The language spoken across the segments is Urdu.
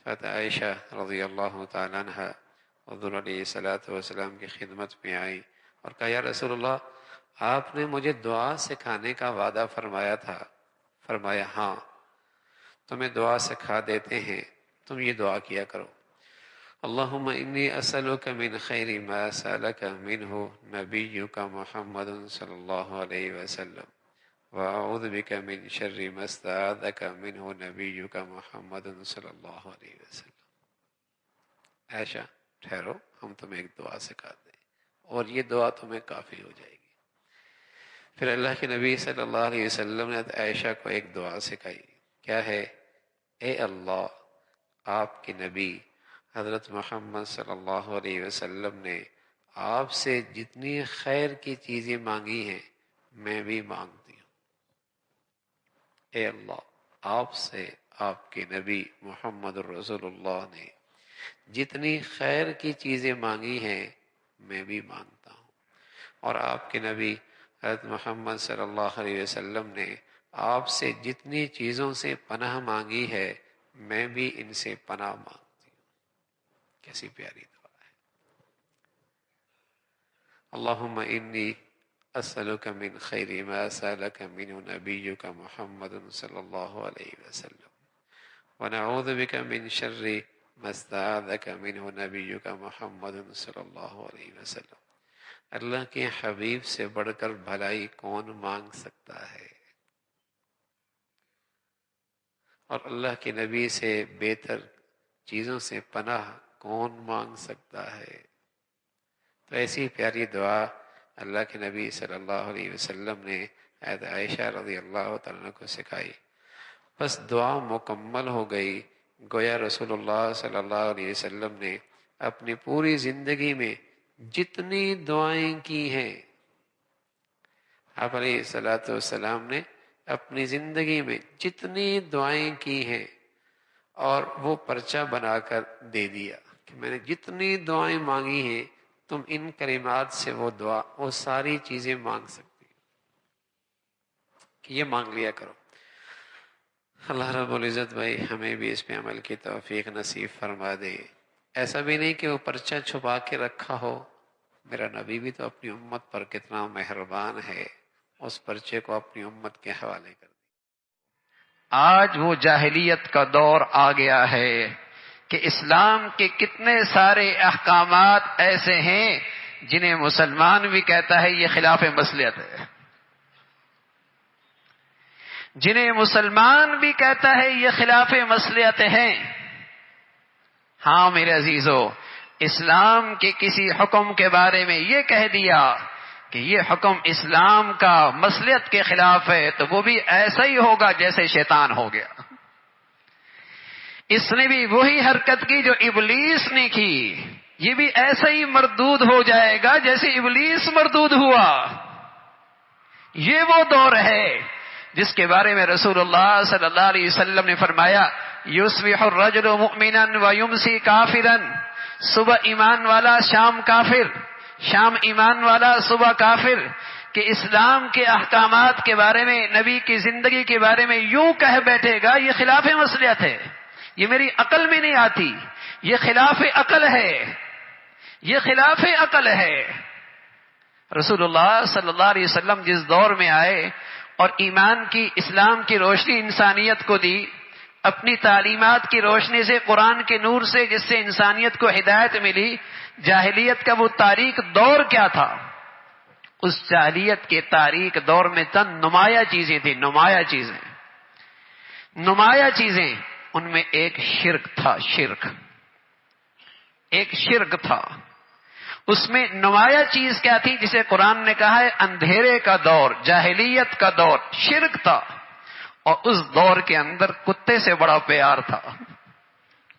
عائشہ رضی اللہ تعالیٰ عنہ حضور علیہ الصلوۃ والسلام کی خدمت میں آئی اور کہا یا رسول اللہ آپ نے مجھے دعا سکھانے کا وعدہ فرمایا تھا. فرمایا ہاں تمہیں دعا سکھا دیتے ہیں، تم یہ دعا کیا کرو. اللہم انی اسألک من خیر ما سألک منہ نبیک محمد صلی اللہ علیہ وسلم وأعوذ بک من شر ما استعاذک منہ نبیک محمد صلی اللہ علیہ وسلم. عائشہ ٹھہرو، ہم تمہیں ایک دعا سکھاتے ہیں اور یہ دعا تمہیں کافی ہو جائے گی. پھر اللہ کے نبی صلی اللہ علیہ وسلم نے عائشہ کو ایک دعا سکھائی. کیا ہے؟ اے اللہ، آپ کے نبی حضرت محمد صلی اللہ علیہ وسلم نے آپ سے جتنی خیر کی چیزیں مانگی ہیں میں بھی مانگتی ہوں. اے اللہ، آپ سے آپ کے نبی محمد رسول اللہ نے جتنی خیر کی چیزیں مانگی ہیں میں بھی مانگتا ہوں، اور آپ کے نبی حضرت محمد صلی اللہ علیہ وسلم نے آپ سے جتنی چیزوں سے پناہ مانگی ہے میں بھی ان سے پناہ مانگتی ہوں. کیسی پیاری دعا ہے. اللہم انی اسألک من خیر ما سألک منہ نبیک محمد صلی اللہ علیہ وسلم ونعوذ بک من شر ما استعاذک منہ نبیک محمد صلی اللہ علیہ وسلم. اللہ کے حبیب سے بڑھ کر بھلائی کون مانگ سکتا ہے، اور اللہ کے نبی سے بہتر چیزوں سے پناہ کون مانگ سکتا ہے. تو ایسی پیاری دعا اللہ کے نبی صلی اللہ علیہ وسلم نے حضرت عائشہ رضی اللہ تعالیٰ کو سکھائی. بس دعا مکمل ہو گئی. گویا رسول اللہ صلی اللہ علیہ وسلم نے اپنی پوری زندگی میں جتنی دعائیں کی ہیں، آپ علیہ الصلوۃ والسلام نے اپنی زندگی میں جتنی دعائیں کی ہیں اور وہ پرچہ بنا کر دے دیا کہ میں نے جتنی دعائیں مانگی ہیں تم ان کلمات سے وہ ساری چیزیں مانگ سکتی کہ یہ مانگ لیا کرو. اللہ رب العزت بھائی ہمیں بھی اس پہ عمل کی توفیق نصیب فرما دے. ایسا بھی نہیں کہ وہ پرچہ چھپا کے رکھا ہو. میرا نبی بھی تو اپنی امت پر کتنا مہربان ہے، اس پرچے کو اپنی امت کے حوالے کر دیا. آج وہ جاہلیت کا دور آ گیا ہے کہ اسلام کے کتنے سارے احکامات ایسے ہیں جنہیں مسلمان بھی کہتا ہے یہ خلاف مصلحت ہے، جنہیں مسلمان بھی کہتا ہے یہ خلاف مصلحت ہیں. ہاں میرے عزیزو، اسلام کے کسی حکم کے بارے میں یہ کہہ دیا کہ یہ حکم اسلام کا مصلحت کے خلاف ہے تو وہ بھی ایسا ہی ہوگا جیسے شیطان ہو گیا. اس نے بھی وہی حرکت کی جو ابلیس نے کی، یہ بھی ایسا ہی مردود ہو جائے گا جیسے ابلیس مردود ہوا. یہ وہ دور ہے جس کے بارے میں رسول اللہ صلی اللہ علیہ وسلم نے فرمایا یصبح الرجل مؤمنا ویمسی کافرا، صبح ایمان والا شام کافر، شام ایمان والا صبح کافر. کہ اسلام کے احکامات کے بارے میں، نبی کی زندگی کے بارے میں یوں کہہ بیٹھے گا یہ خلاف مصلحت ہے، یہ میری عقل میں نہیں آتی، یہ خلاف عقل ہے، یہ خلاف عقل ہے. رسول اللہ صلی اللہ علیہ وسلم جس دور میں آئے اور ایمان کی، اسلام کی روشنی انسانیت کو دی، اپنی تعلیمات کی روشنی سے، قرآن کے نور سے جس سے انسانیت کو ہدایت ملی، جاہلیت کا وہ تاریک دور کیا تھا؟ اس جاہلیت کے تاریک دور میں چند نمایاں چیزیں تھیں. نمایاں چیزیں ان میں ایک شرک تھا. ایک شرک تھا. اس میں نمایاں چیز کیا تھی جسے قرآن نے کہا ہے اندھیرے کا دور، جاہلیت کا دور، شرک تھا. اور اس دور کے اندر کتے سے بڑا پیار تھا،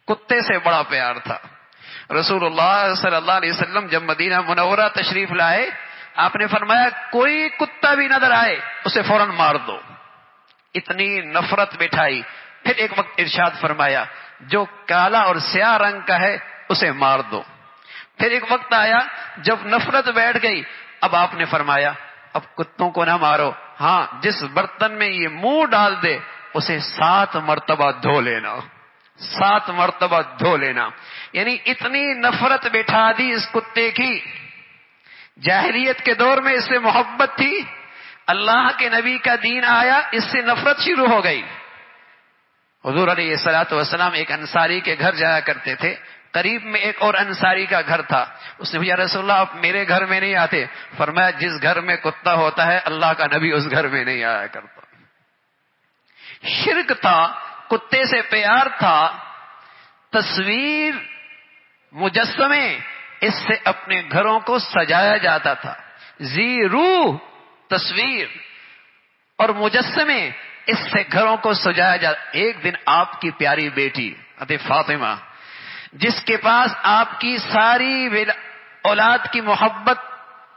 کتے سے بڑا پیار تھا. رسول اللہ صلی اللہ علیہ وسلم جب مدینہ منورہ تشریف لائے، آپ نے فرمایا کوئی کتا بھی نظر آئے اسے فوراً مار دو. اتنی نفرت بٹھائی. پھر ایک وقت ارشاد فرمایا جو کالا اور سیاہ رنگ کا ہے اسے مار دو. پھر ایک وقت آیا جب نفرت بیٹھ گئی، اب آپ نے فرمایا اب کتوں کو نہ مارو، ہاں جس برتن میں یہ منہ ڈال دے اسے 7 مرتبہ دھو لینا. 7 مرتبہ دھو لینا. یعنی اتنی نفرت بٹھا دی اس کتے کی. جاہلیت کے دور میں اس سے محبت تھی، اللہ کے نبی کا دین آیا، اس سے نفرت شروع ہو گئی. حضور علیہ الصلوۃ والسلام ایک انصاری کے گھر جایا کرتے تھے. قریب میں ایک اور انصاری کا گھر تھا. اس نے یا رسول اللہ آپ میرے گھر میں نہیں آتے. فرمایا جس گھر میں کتا ہوتا ہے اللہ کا نبی اس گھر میں نہیں آیا کرتا. شرک تھا، کتے سے پیار تھا، تصویر مجسمے اس سے اپنے گھروں کو سجایا جاتا تھا. ذی روح تصویر اور مجسمے اس سے گھروں کو سجایا جاتا. ایک دن آپ کی پیاری بیٹی حضرت فاطمہ، جس کے پاس آپ کی ساری اولاد کی محبت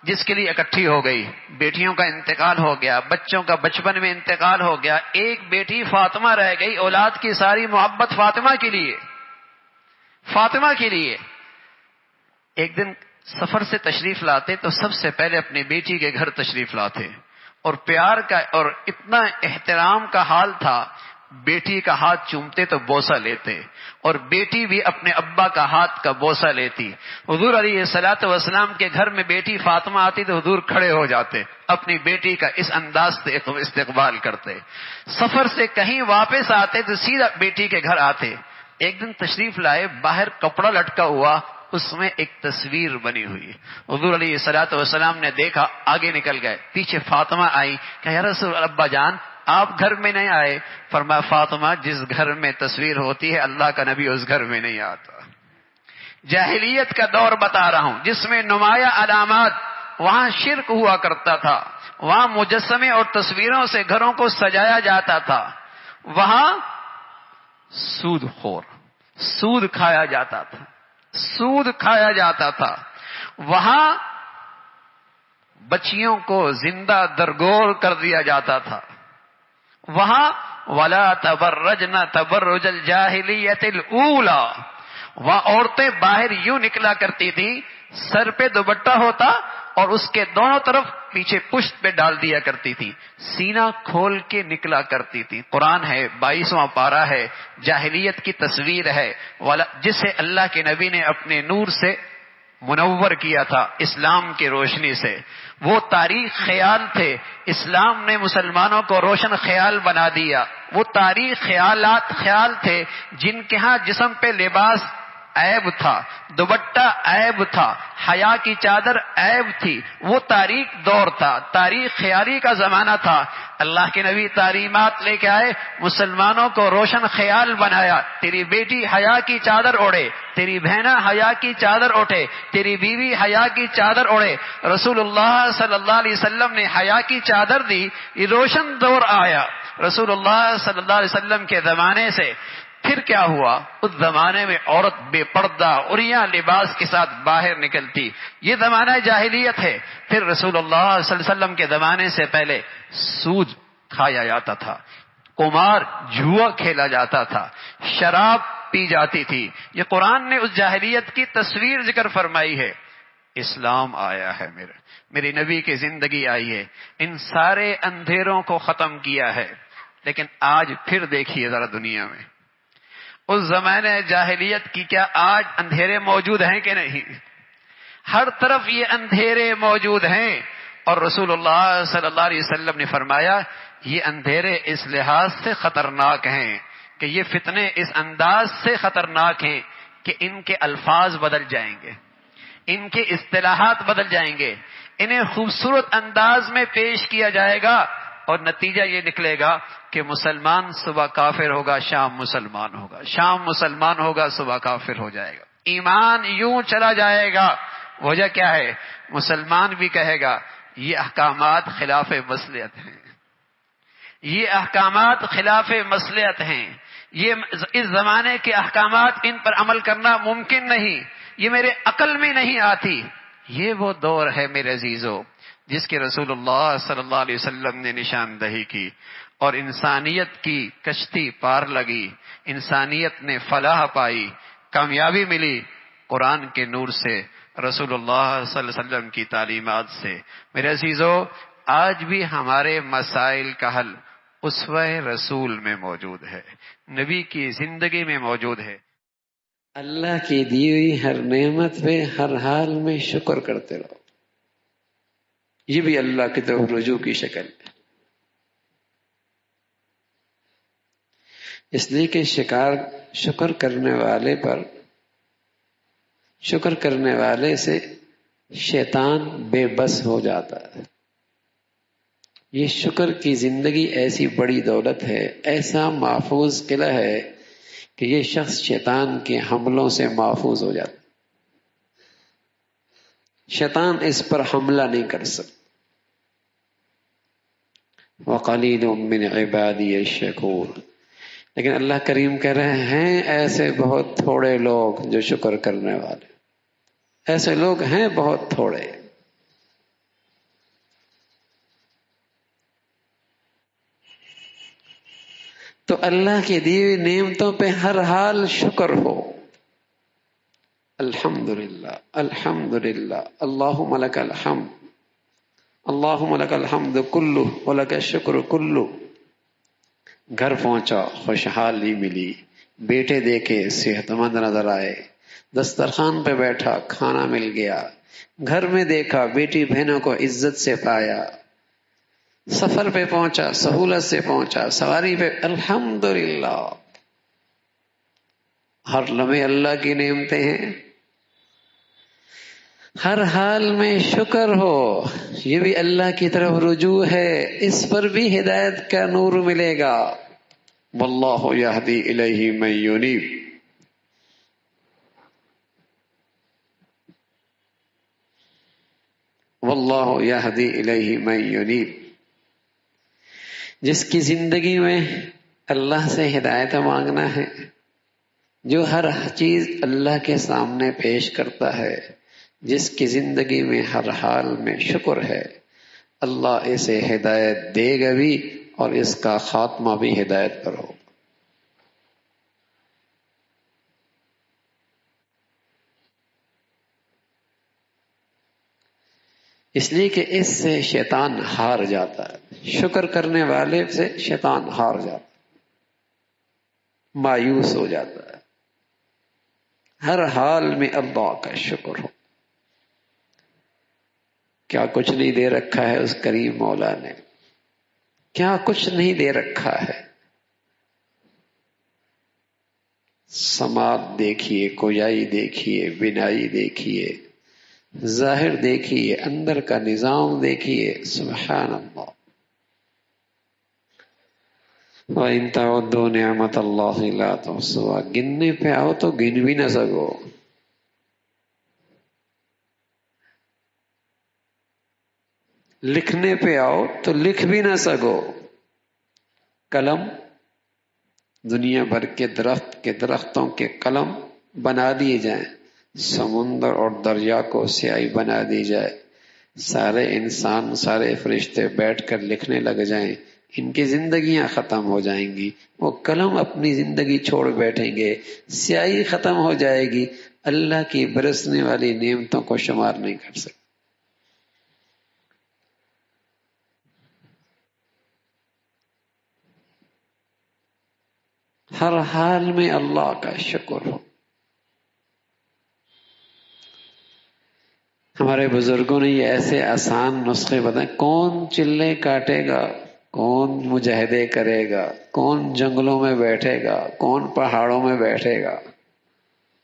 جس کے لیے اکٹھی ہو گئی، بیٹیوں کا انتقال ہو گیا، بچوں کا بچپن میں انتقال ہو گیا، ایک بیٹی فاطمہ رہ گئی، اولاد کی ساری محبت فاطمہ کے لیے، فاطمہ کے لیے. ایک دن سفر سے تشریف لاتے تو سب سے پہلے اپنی بیٹی کے گھر تشریف لاتے، اور پیار کا اور اتنا احترام کا حال تھا، بیٹی کا ہاتھ چومتے تو بوسہ لیتے، اور بیٹی بھی اپنے ابا کا ہاتھ کا بوسہ لیتی. حضور علیہ الصلوۃ والسلام کے گھر میں بیٹی فاطمہ آتی تو حضور کھڑے ہو جاتے، اپنی بیٹی کا اس انداز سے استقبال کرتے. سفر سے کہیں واپس آتے تو سیدھا بیٹی کے گھر آتے. ایک دن تشریف لائے، باہر کپڑا لٹکا ہوا، اس میں ایک تصویر بنی ہوئی. حضور علیہ الصلوۃ والسلام نے دیکھا، آگے نکل گئے. پیچھے فاطمہ آئی کہ یا رسول ابا جان آپ گھر میں نہیں آئے. فرمایا فاطمہ جس گھر میں تصویر ہوتی ہے اللہ کا نبی اس گھر میں نہیں آتا. جاہلیت کا دور بتا رہا ہوں جس میں نمایاں علامات، وہاں شرک ہوا کرتا تھا، وہاں مجسمے اور تصویروں سے گھروں کو سجایا جاتا تھا، وہاں سود خور، سود کھایا جاتا تھا، سود کھایا جاتا تھا، وہاں بچیوں کو زندہ درگور کر دیا جاتا تھا، وہاں وَلَا تَبَرَّجْنَ تَبَرُّجَ الْجَاهِلِيَّةِ الْأُولَى، وہاں عورتیں باہر یوں نکلا کرتی تھیں، سر پہ دوپٹہ ہوتا اور اس کے دونوں طرف پیچھے پشت پہ ڈال دیا کرتی تھی، سینہ کھول کے نکلا کرتی تھی. قرآن ہے، 22واں پارہ ہے، جاہلیت کی تصویر ہے جسے اللہ کے نبی نے اپنے نور سے منور کیا تھا، اسلام کی روشنی سے. وہ تاریخ خیال تھے، اسلام نے مسلمانوں کو روشن خیال بنا دیا. وہ تاریخ خیالات خیال تھے جن کے ہاں جسم پہ لباس عیب تھا، دوپٹہ عیب تھا، حیا کی چادر عیب تھی. وہ تاریخ دور تھا، تاریخ خیالی کا زمانہ تھا. اللہ کے نبی تعلیمات لے کے آئے، مسلمانوں کو روشن خیال بنایا. تیری بیٹی حیا کی چادر اوڑھے، تیری بہنا حیا کی چادر اٹھے، تیری بیوی حیا کی چادر اوڑھے. رسول اللہ صلی اللہ علیہ وسلم نے حیا کی چادر دی. یہ روشن دور آیا رسول اللہ صلی اللہ علیہ وسلم کے زمانے سے. پھر کیا ہوا؟ اس زمانے میں عورت بے پردہ عریاں لباس کے ساتھ باہر نکلتی. یہ زمانہ جاہلیت ہے. پھر رسول اللہ صلی اللہ علیہ وسلم کے زمانے سے پہلے سود کھایا جاتا تھا، قمار جوا کھیلا جاتا تھا، شراب پی جاتی تھی. یہ قرآن نے اس جاہلیت کی تصویر ذکر فرمائی ہے. اسلام آیا ہے، میری نبی کی زندگی آئی ہے، ان سارے اندھیروں کو ختم کیا ہے. لیکن آج پھر دیکھیے ذرا دنیا میں اس زمانے جاہلیت کی کیا آج اندھیرے موجود ہیں کہ نہیں؟ ہر طرف یہ اندھیرے موجود ہیں. اور رسول اللہ صلی اللہ علیہ وسلم نے فرمایا یہ اندھیرے اس لحاظ سے خطرناک ہیں کہ یہ فتنے اس انداز سے خطرناک ہیں کہ ان کے الفاظ بدل جائیں گے، ان کے اصطلاحات بدل جائیں گے، انہیں خوبصورت انداز میں پیش کیا جائے گا اور نتیجہ یہ نکلے گا کہ مسلمان صبح کافر ہوگا، شام مسلمان ہوگا، شام مسلمان ہوگا، صبح کافر ہو جائے گا. ایمان یوں چلا جائے گا. وجہ کیا ہے؟ مسلمان بھی کہے گا یہ احکامات خلاف مصلحت ہیں، یہ احکامات خلاف مصلحت ہیں، یہ اس زمانے کے احکامات ان پر عمل کرنا ممکن نہیں، یہ میرے عقل میں نہیں آتی. یہ وہ دور ہے میرے عزیزو جس کے رسول اللہ صلی اللہ علیہ وسلم نے نشاندہی کی اور انسانیت کی کشتی پار لگی، انسانیت نے فلاح پائی، کامیابی ملی قرآن کے نور سے، رسول اللہ صلی اللہ علیہ وسلم کی تعلیمات سے. میرے عزیزو آج بھی ہمارے مسائل کا حل اسوہ رسول میں موجود ہے، نبی کی زندگی میں موجود ہے۔ اللہ کی دی ہوئی ہر نعمت پہ ہر حال میں شکر کرتے رہو، یہ بھی اللہ کی طرف رجوع کی شکل ہے۔ اس لیے کہ شکر کرنے والے پر، شکر کرنے والے سے شیطان بے بس ہو جاتا ہے۔ یہ شکر کی زندگی ایسی بڑی دولت ہے، ایسا محفوظ قلعہ ہے کہ یہ شخص شیطان کے حملوں سے محفوظ ہو جاتا، شیطان اس پر حملہ نہیں کر سکتا۔ وَقَلِيلٌ مِّنْ عِبَادِيَ الشَّكُورُ، لیکن اللہ کریم کہہ رہے ہیں ایسے بہت تھوڑے لوگ جو شکر کرنے والے، ایسے لوگ ہیں بہت تھوڑے۔ تو اللہ کی دی ہوئی نعمتوں پہ ہر حال شکر ہو۔ الحمدللہ الحمدللہ اللہم لک الحمد، اللہم لک الحمد کلہ ولک الشکر کلہ۔ گھر پہنچا خوشحالی ملی، بیٹے دیکھے صحت مند نظر آئے، دسترخوان پہ بیٹھا کھانا مل گیا، گھر میں دیکھا بیٹی بہنوں کو عزت سے پایا، سفر پہ پہنچا سہولت سے پہنچا، سواری پہ، الحمدللہ۔ ہر لمحے اللہ کی نعمتیں ہیں، ہر حال میں شکر ہو، یہ بھی اللہ کی طرف رجوع ہے، اس پر بھی ہدایت کا نور ملے گا۔ واللہ یہدی الیہ من ینیب، واللہ یہدی الیہ من ینیب۔ جس کی زندگی میں اللہ سے ہدایت مانگنا ہے، جو ہر چیز اللہ کے سامنے پیش کرتا ہے، جس کی زندگی میں ہر حال میں شکر ہے، اللہ اسے ہدایت دے گا بھی، اور اس کا خاتمہ بھی ہدایت پر ہوگا۔ اس لیے کہ اس سے شیطان ہار جاتا ہے، شکر کرنے والے سے شیطان ہار جاتا ہے، مایوس ہو جاتا ہے۔ ہر حال میں اللہ کا شکر ہو۔ کیا کچھ نہیں دے رکھا ہے اس کریم مولا نے، کیا کچھ نہیں دے رکھا ہے۔ سماعت دیکھیے، گویائی دیکھیے، بینائی دیکھیے، ظاہر دیکھیے، اندر کا نظام دیکھیے، سبحان اللہ۔ وَإِن تَعُدُّوا نِعْمَتَ اللَّهِ لَا تُحْصُوهَا، گننے پہ آؤ تو گن بھی نہ سکو۔ لکھنے پہ آؤ تو لکھ بھی نہ سکو۔ قلم، دنیا بھر کے درختوں کے قلم بنا دیے جائیں، سمندر اور دریا کو سیاہی بنا دی جائے، سارے انسان، سارے فرشتے بیٹھ کر لکھنے لگ جائیں، ان کی زندگیاں ختم ہو جائیں گی، وہ قلم اپنی زندگی چھوڑ بیٹھیں گے، سیاہی ختم ہو جائے گی، اللہ کی برسنے والی نعمتوں کو شمار نہیں کر سکتے۔ ہر حال میں اللہ کا شکر ہو۔ ہمارے بزرگوں نے یہ ایسے آسان نسخے بتائے، کون چلے کاٹے گا، کون مجاہدے کرے گا، کون جنگلوں میں بیٹھے گا، کون پہاڑوں میں بیٹھے گا۔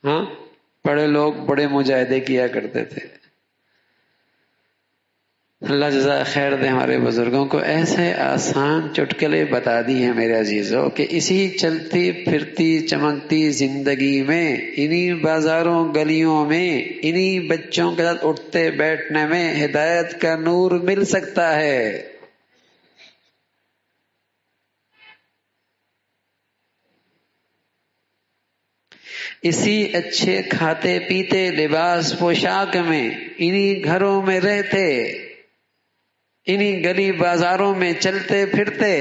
ہاں، بڑے لوگ بڑے مجاہدے کیا کرتے تھے۔ اللہ جزائے خیر دے ہمارے بزرگوں کو، ایسے آسان چٹکلے بتا دی ہیں میرے عزیزوں کہ اسی چلتی پھرتی چمکتی زندگی میں، انہی بازاروں گلیوں میں، انہی بچوں کے ساتھ اٹھتے بیٹھنے میں ہدایت کا نور مل سکتا ہے۔ اسی اچھے کھاتے پیتے لباس پوشاک میں، انہی گھروں میں رہتے، انہی گلی بازاروں میں چلتے پھرتے،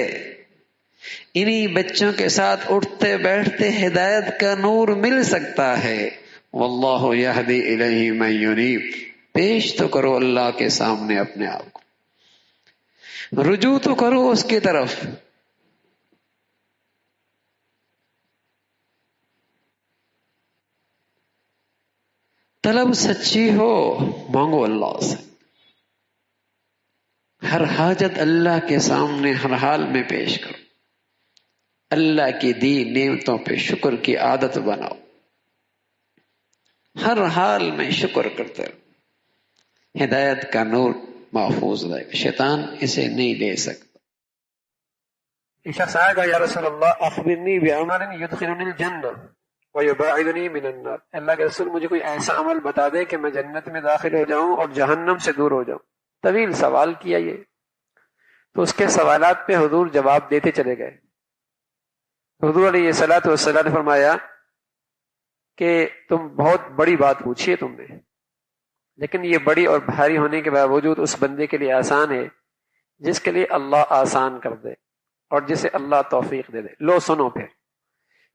انہی بچوں کے ساتھ اٹھتے بیٹھتے ہدایت کا نور مل سکتا ہے۔ واللہ یہدی الیہ من ینیب، پیش تو کرو اللہ کے سامنے اپنے آپ کو، رجوع تو کرو اس کی طرف، طلب سچی ہو مانگو اللہ سے. ہر حاجت اللہ کے سامنے ہر حال میں پیش کرو. اللہ کی دی نعمتوں پہ شکر کی عادت بناؤ. ہر حال میں شکر کرتے رہو. ہدایت کا نور محفوظ رہے گا، شیطان اسے نہیں لے سکتا. ایک شخص آئے گا، یا رسول اللہ اخبرنی بعمل یدخلنی الجنہ ویباعدنی من النار. اللہ کے رسول مجھے کوئی ایسا عمل بتا دے کہ میں جنت میں داخل ہو جاؤں اور جہنم سے دور ہو جاؤں. طویل سوال کیا یہ، تو اس کے سوالات پہ حضور جواب دیتے چلے گئے. حضور علیہ الصلوۃ والسلام نے فرمایا کہ تم بہت بڑی بات پوچھی ہے تم نے، لیکن یہ بڑی اور بھاری ہونے کے باوجود اس بندے کے لیے آسان ہے جس کے لیے اللہ آسان کر دے اور جسے اللہ توفیق دے دے. لو سنو، پھر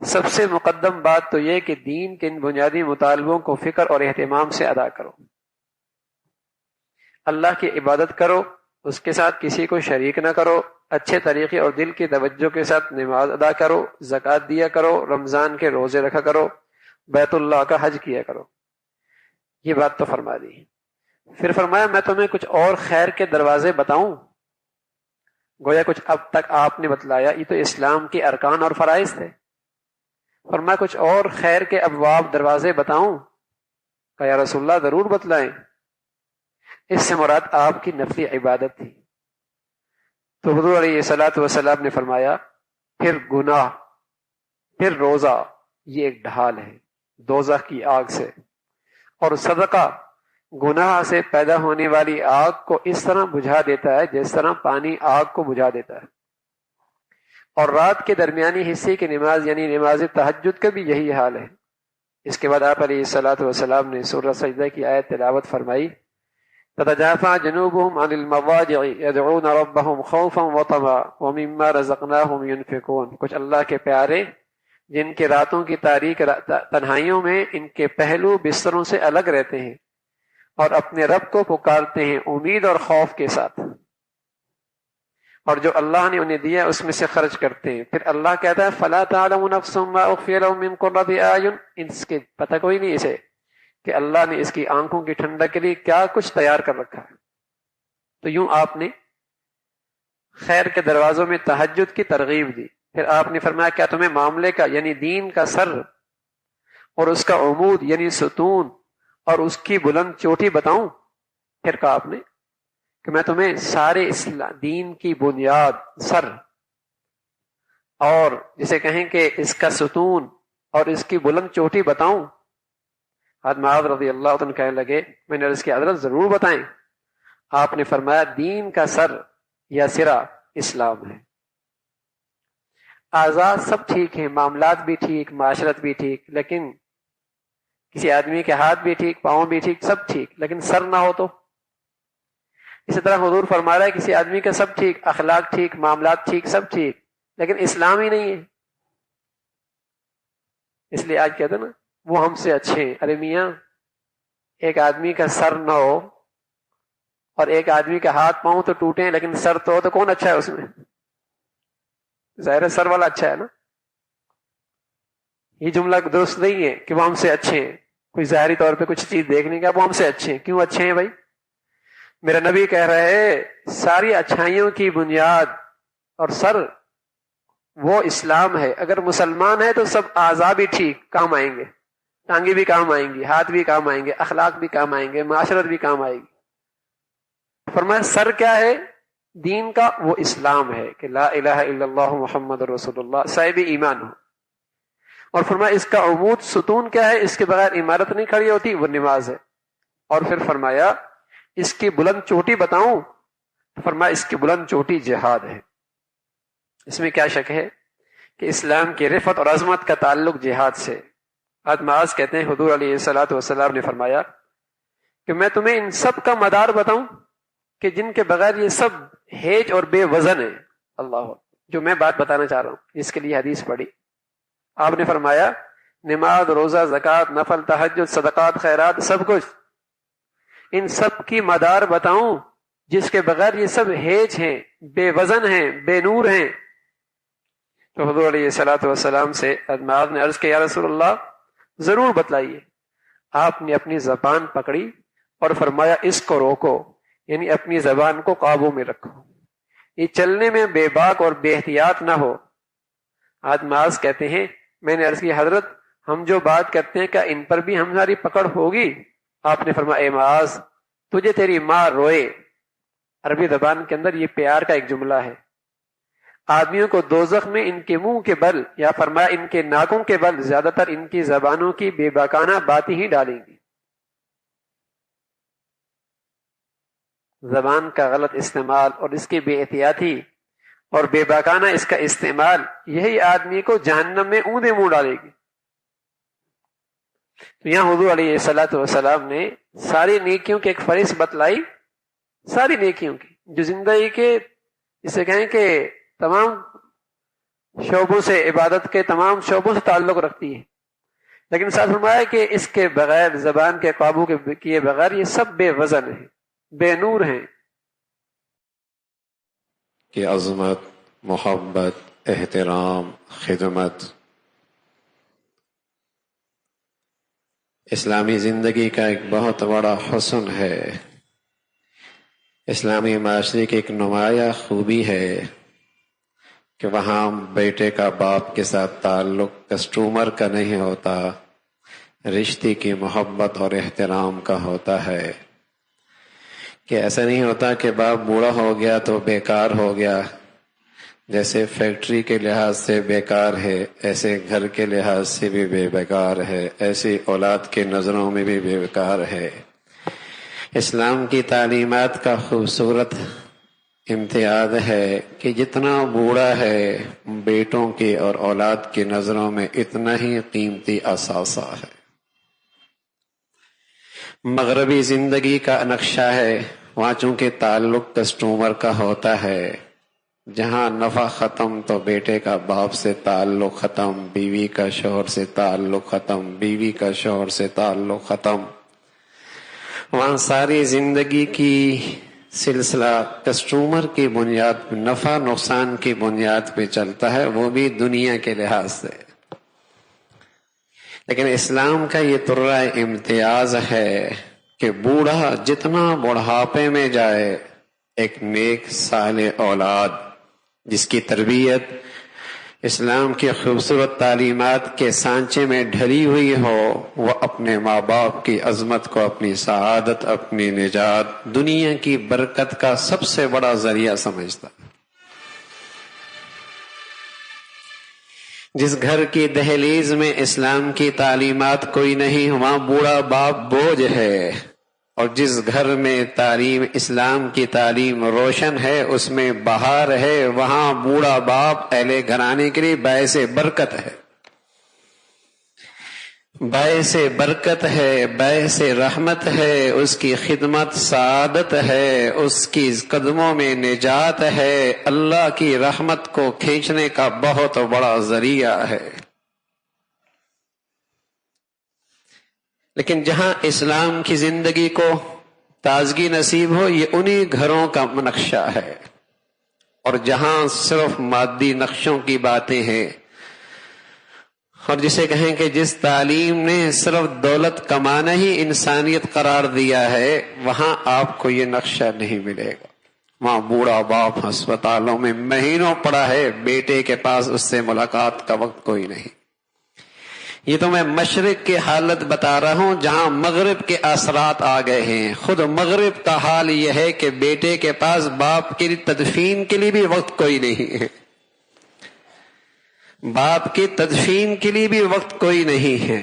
سب سے مقدم بات تو یہ کہ دین کے ان بنیادی مطالبوں کو فکر اور اہتمام سے ادا کرو. اللہ کی عبادت کرو، اس کے ساتھ کسی کو شریک نہ کرو، اچھے طریقے اور دل کی توجہ کے ساتھ نماز ادا کرو، زکوٰۃ دیا کرو، رمضان کے روزے رکھا کرو، بیت اللہ کا حج کیا کرو. یہ بات تو فرما دی. پھر فرمایا میں تمہیں کچھ اور خیر کے دروازے بتاؤں. گویا کچھ اب تک آپ نے بتلایا یہ تو اسلام کے ارکان اور فرائض تھے. فرمایا کچھ اور خیر کے ابواب دروازے بتاؤں. کہا یا رسول اللہ ضرور بتلائیں. اس سے مراد آپ کی نفلی عبادت تھی. تو حضور علیہ الصلوۃ والسلام نے فرمایا پھر گناہ، پھر روزہ، یہ ایک ڈھال ہے دوزخ کی آگ سے، اور صدقہ گناہ سے پیدا ہونے والی آگ کو اس طرح بجھا دیتا ہے جس طرح پانی آگ کو بجھا دیتا ہے. اور رات کے درمیانی حصے کی نماز یعنی نماز تہجد کا بھی یہی حال ہے. اس کے بعد آپ علیہ الصلوۃ والسلام نے سورہ سجدہ کی آیت تلاوت فرمائی تتجافى جنوبهم عن المضاجع يدعون ربهم خوفا وطمعا ومما رزقناهم ينفقون. کچھ اللہ کے پیارے جن کے راتوں کی تاریک تنہائیوں میں ان کے پہلو بستروں سے الگ رہتے ہیں اور اپنے رب کو پکارتے ہیں امید اور خوف کے ساتھ، اور جو اللہ نے انہیں دیا اس میں سے خرچ کرتے ہیں. پھر اللہ کہتا ہے فلا تعلم نفس ما اخفي لهم من قرة اعين. اس کے پتہ کوئی نہیں اسے کہ اللہ نے اس کی آنکھوں کی ٹھنڈک کے لیے کیا کچھ تیار کر رکھا ہے. تو یوں آپ نے خیر کے دروازوں میں تہجد کی ترغیب دی. پھر آپ نے فرمایا کیا تمہیں معاملے کا یعنی دین کا سر اور اس کا عمود یعنی ستون اور اس کی بلند چوٹی بتاؤں. پھر کہا آپ نے کہ میں تمہیں سارے دین کی بنیاد، سر، اور جسے کہیں کہ اس کا ستون اور اس کی بلند چوٹی بتاؤں. حضرت معاذ رضی اللہ عنہ کہنے لگے میں نے عرض کیا حضرت ضرور بتائیں. آپ نے فرمایا دین کا سر یا سرا اسلام ہے. اعضاء سب ٹھیک ہیں، معاملات بھی ٹھیک، معاشرت بھی ٹھیک، لیکن کسی آدمی کے ہاتھ بھی ٹھیک، پاؤں بھی ٹھیک، سب ٹھیک، لیکن سر نہ ہو تو. اسی طرح حضور فرما رہا ہے کسی آدمی کا سب ٹھیک، اخلاق ٹھیک، معاملات ٹھیک، سب ٹھیک، لیکن اسلام ہی نہیں ہے. اس لیے آج کہتے ہیں نا وہ ہم سے اچھے ہیں. ارے میاں ایک آدمی کا سر نہ ہو اور ایک آدمی کا ہاتھ پاؤں تو ٹوٹے لیکن سر تو ہو تو کون اچھا ہے اس میں؟ ظاہر سر والا اچھا ہے نا. یہ جملہ درست نہیں ہے کہ وہ ہم سے اچھے ہیں. کوئی ظاہری طور پہ کچھ چیز دیکھنے کا وہ ہم سے اچھے ہیں. کیوں اچھے ہیں بھائی؟ میرا نبی کہہ رہے ہیں ساری اچھائیوں کی بنیاد اور سر وہ اسلام ہے. اگر مسلمان ہے تو سب اعضاء بھی ٹھیک کام آئیں گے، ٹانگیں بھی کام آئیں گی، ہاتھ بھی کام آئیں گے، اخلاق بھی کام آئیں گے، معاشرت بھی کام آئے گی. فرمایا سر کیا ہے دین کا؟ وہ اسلام ہے کہ لا الہ الا اللہ محمد رسول اللہ، صاحب ایمان ہو. اور فرمایا اس کا عمود ستون کیا ہے؟ اس کے بغیر عمارت نہیں کھڑی ہوتی، وہ نماز ہے. اور پھر فرمایا اس کی بلند چوٹی بتاؤں؟ فرمایا اس کی بلند چوٹی جہاد ہے. اس میں کیا شک ہے کہ اسلام کی رفعت اور عظمت کا تعلق جہاد سے. حضرت معاذ کہتے ہیں حضور علیہ الصلوۃ والسلام نے فرمایا کہ میں تمہیں ان سب کا مدار بتاؤں کہ جن کے بغیر یہ سب ہیج اور بے وزن ہے. اللہ جو میں بات بتانا چاہ رہا ہوں جس کے لیے حدیث پڑھی. آپ نے فرمایا نماز، روزہ، زکوٰۃ، نفل، تہجد، صدقات، خیرات، سب کچھ ان سب کی مدار بتاؤں جس کے بغیر یہ سب ہیج ہیں، بے وزن ہیں، بے نور ہیں. تو حضور علیہ الصلوۃ والسلام سے معاذ نے عرض کیا یا رسول اللہ ضرور بتلائیے. آپ نے اپنی زبان پکڑی اور فرمایا اس کو روکو، یعنی اپنی زبان کو قابو میں رکھو، یہ چلنے میں بے باک اور بے احتیاط نہ ہو۔ آج معاذ کہتے ہیں، میں نے عرض کی حضرت ہم جو بات کرتے ہیں کیا ان پر بھی ہماری پکڑ ہوگی؟ آپ نے فرمایا اے معاذ تجھے تیری ماں روئے، عربی زبان کے اندر یہ پیار کا ایک جملہ ہے۔ آدمیوں کو دوزخ میں ان کے منہ کے بل یا فرمایا ان کے ناکوں کے بل زیادہ تر ان کی زبانوں کی بے باکانہ باتیں ہی ڈالیں گی۔ زبان کا غلط استعمال اور اس کی بے احتیاطی اور بے باکانہ اس کا استعمال، یہی آدمی کو جہنم میں اوندا منہ ڈالے گی۔ تو یہاں حضور علیہ الصلوۃ والسلام نے ساری نیکیوں کی ایک فہرست بتلائی، ساری نیکیوں کی جو زندگی کے جسے کہیں کہ تمام شعبوں سے، عبادت کے تمام شعبوں سے تعلق رکھتی ہے، لیکن ساتھ فرمایا کہ اس کے بغیر، زبان کے قابو کے کیے بغیر یہ سب بے وزن ہیں، بے نور ہیں۔ کہ عظمت، محبت، احترام، خدمت اسلامی زندگی کا ایک بہت بڑا حسن ہے، اسلامی معاشرے کی ایک نمایاں خوبی ہے کہ وہاں بیٹے کا باپ کے ساتھ تعلق کسٹمر کا نہیں ہوتا، رشتے کی محبت اور احترام کا ہوتا ہے، کہ ایسا نہیں ہوتا کہ باپ بوڑھا ہو گیا تو بیکار ہو گیا، جیسے فیکٹری کے لحاظ سے بیکار ہے ایسے گھر کے لحاظ سے بھی بے بیکار ہے، ایسے اولاد کے نظروں میں بھی بے بیکار ہے۔ اسلام کی تعلیمات کا خوبصورت امتیاز ہے کہ جتنا بوڑھا ہے بیٹوں کی اور اولاد کی نظروں میں اتنا ہی قیمتی اثاثہ ہے۔ مغربی زندگی کا نقشہ ہے، وہاں چونکہ تعلق کسٹمر کا ہوتا ہے، جہاں نفع ختم تو بیٹے کا باپ سے تعلق ختم، بیوی کا شوہر سے تعلق ختم، بیوی کا شوہر سے تعلق ختم، وہاں ساری زندگی کی سلسلہ کسٹمر کی بنیاد پہ، نفع نقصان کی بنیاد پہ چلتا ہے، وہ بھی دنیا کے لحاظ سے۔ لیکن اسلام کا یہ طرہ امتیاز ہے کہ بوڑھا جتنا بڑھاپے میں جائے، ایک نیک صالح اولاد جس کی تربیت اسلام کی خوبصورت تعلیمات کے سانچے میں ڈھلی ہوئی ہو، وہ اپنے ماں باپ کی عظمت کو، اپنی سعادت، اپنی نجات، دنیا کی برکت کا سب سے بڑا ذریعہ سمجھتا۔ جس گھر کی دہلیز میں اسلام کی تعلیمات کوئی نہیں، وہاں بوڑھا باپ بوجھ ہے، اور جس گھر میں تعلیم اسلام کی تعلیم روشن ہے، اس میں بہار ہے، وہاں بوڑھا باپ اہل گھرانے کے لیے باعث برکت ہے، باعث برکت ہے، باعث رحمت ہے، اس کی خدمت سعادت ہے، اس کی قدموں میں نجات ہے، اللہ کی رحمت کو کھینچنے کا بہت بڑا ذریعہ ہے۔ لیکن جہاں اسلام کی زندگی کو تازگی نصیب ہو، یہ انہی گھروں کا نقشہ ہے، اور جہاں صرف مادی نقشوں کی باتیں ہیں، اور جسے کہیں کہ جس تعلیم نے صرف دولت کمانا ہی انسانیت قرار دیا ہے، وہاں آپ کو یہ نقشہ نہیں ملے گا۔ وہاں بوڑھا باپ ہسپتالوں میں مہینوں پڑا ہے، بیٹے کے پاس اس سے ملاقات کا وقت کوئی نہیں۔ یہ تو میں مشرق کی حالت بتا رہا ہوں، جہاں مغرب کے اثرات آ گئے ہیں۔ خود مغرب کا حال یہ ہے کہ بیٹے کے پاس باپ کی تدفین کے لیے بھی وقت کوئی نہیں ہے، باپ کی تدفین کے لیے بھی وقت کوئی نہیں ہے۔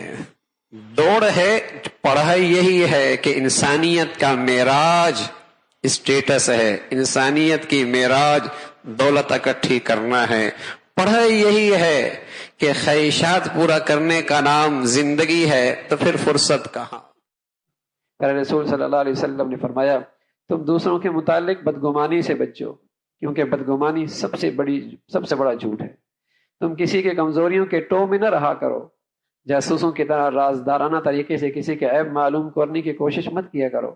دوڑ ہے، پڑھائی یہی ہے کہ انسانیت کا معراج اسٹیٹس ہے، انسانیت کی معراج دولت اکٹھی کرنا ہے۔ پڑھائی یہی ہے کہ خواہشات پورا کرنے کا نام زندگی ہے، تو پھر فرصت کہاں؟ پیارے رسول صلی اللہ علیہ وسلم نے فرمایا تم دوسروں کے متعلق بدگمانی سے بچو، کیونکہ بدگمانی سب سے بڑا جھوٹ ہے۔ تم کسی کے کمزوریوں کے ٹو میں نہ رہا کرو، جاسوسوں کی طرح رازدارانہ طریقے سے کسی کے عیب معلوم کرنے کی کوشش مت کیا کرو،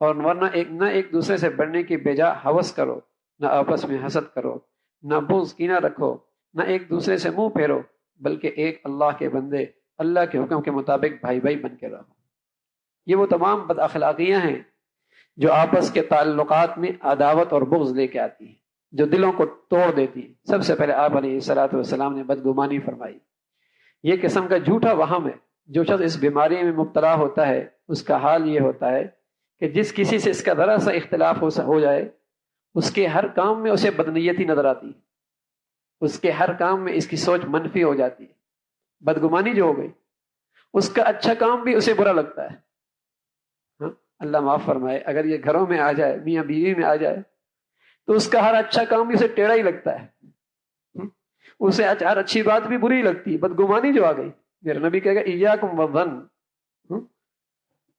اور ورنہ نہ ایک دوسرے سے بڑھنے کی بے جا ہوس کرو، نہ آپس میں حسد کرو، نہ بغض کینہ رکھو، نہ ایک دوسرے سے منہ پھیرو، بلکہ ایک اللہ کے بندے اللہ کے حکم کے مطابق بھائی بھائی بن کے رہو۔ یہ وہ تمام بد اخلاقیاں ہیں جو آپس کے تعلقات میں عداوت اور بغض لے کے آتی ہیں، جو دلوں کو توڑ دیتی ہیں۔ سب سے پہلے آپ علیہ الصلوۃ والسلام نے بدگمانی فرمائی۔ یہ قسم کا جھوٹا وہم ہے۔ جو شخص اس بیماری میں مبتلا ہوتا ہے اس کا حال یہ ہوتا ہے کہ جس کسی سے اس کا ذرا سا اختلاف ہو جائے، اس کے ہر کام میں اسے بدنیتی نظر آتی ہے، اس کے ہر کام میں اس کی سوچ منفی ہو جاتی ہے۔ بدگمانی جو ہو گئی، اس کا اچھا کام بھی اسے برا لگتا ہے۔ ہاں؟ اللہ معاف فرمائے، اگر یہ گھروں میں آ جائے، میاں بیوی میں آ جائے، تو اس کا ہر اچھا کام بھی اسے ٹیڑھا ہی لگتا ہے، اسے ہر اچھی بات بھی بری لگتی ہے۔ بدگمانی جو آ گئی، میرا نبی کہے گا ایاکم والظن،